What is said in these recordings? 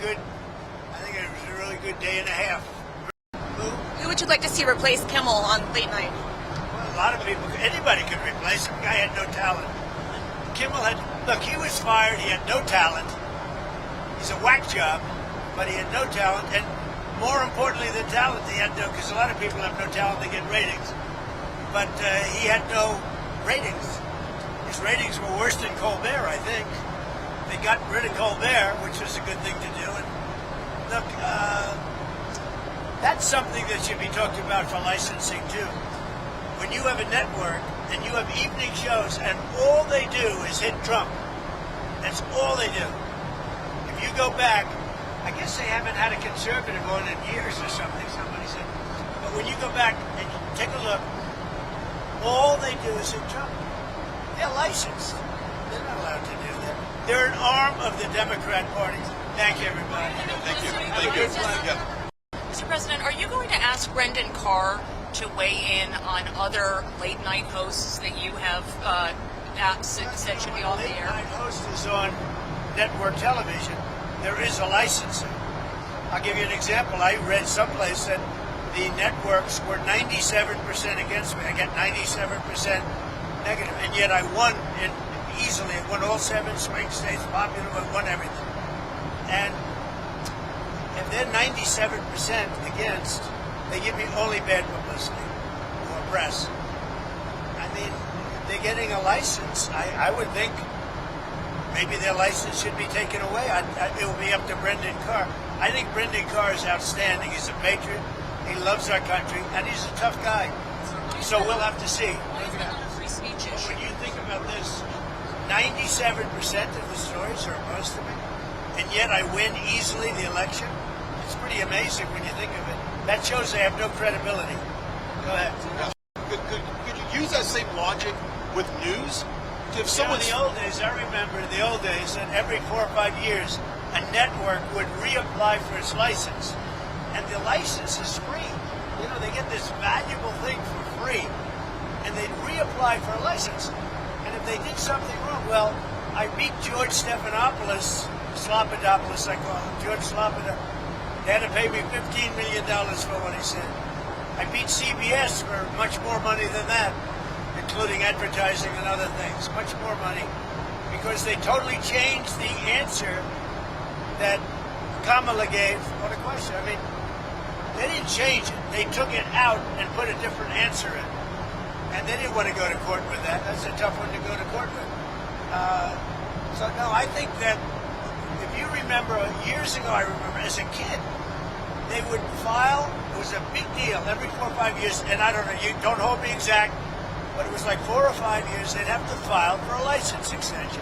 a really good day and a half. Who would you like to see replace Kimmel on late night? Well, a lot of people, anybody could replace him. The guy had no talent. Look, he was fired. He had no talent. He's a whack job, but he had no talent. And more importantly than talent, he had no, because a lot of people have no talent, they get ratings. But he had no ratings. His ratings were worse than Colbert, I think. They got rid of Colbert, which was a good thing to do. And look, that's something that should be talked about for licensing too. When you have a network and you have evening shows and all they do is hit Trump, that's all they do. If you go back, I guess they haven't had a conservative on in years or something, somebody said. But when you go back and you take a look, all they do is hit Trump. They're licensed. They're not allowed to do that. They're an arm of the Democrat Party. Thank you, everybody. Thank you. Thank you. Mr. President, are you going to ask Brendan Carr to weigh in on other late-night hosts that you have said should be off the air? Late-night host is on network television. There is a licensing. I'll give you an example. I read someplace that the networks were 97% against me. I got 97% negative, and yet I won easily. I won all 7 swing states, popular, I won everything. And if they're 97% against, they give me only bad publicity or press. I mean, they're getting a license. I would think maybe their license should be taken away. It will be up to Brendan Carr. I think Brendan Carr is outstanding. He's a patriot. He loves our country, and he's a tough guy. So we'll have to see. When you think about this, 97% of the stories are opposed to me, and yet I win easily the election. It's pretty amazing when you think of it. That shows they have no credibility. Go ahead. Could you use that same logic with news? If someone in the old days, I remember in the old days that every 4 or 5 years, a network would reapply for its license. And the license is free. You know, they get this valuable thing for free. And they'd reapply for a license. And if they did something wrong, well, I beat George Stephanopoulos, Slopadopoulos, I call him, George Slopadopoulos. They had to pay me $15 million for what he said. I beat CBS for much more money than that, including advertising and other things, much more money, because they totally changed the answer that Kamala gave on a question. I mean, they didn't change it. They took it out and put a different answer in. And they didn't want to go to court with that. That's a tough one to go to court with. So, no, I think that if you remember, years ago, I remember as a kid, they would file, it was a big deal every 4 or 5 years, and I don't know, you don't hold me exact, but it was like 4 or 5 years, they'd have to file for a license extension.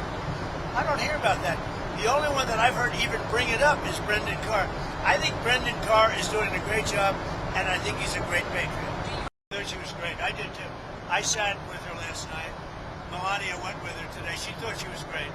I don't hear about that. The only one that I've heard even bring it up is Brendan Carr. I think Brendan Carr is doing a great job, and I think he's a great patriot. I thought she was great. I did too. I sat with her last night. Melania went with her today. She thought she was great.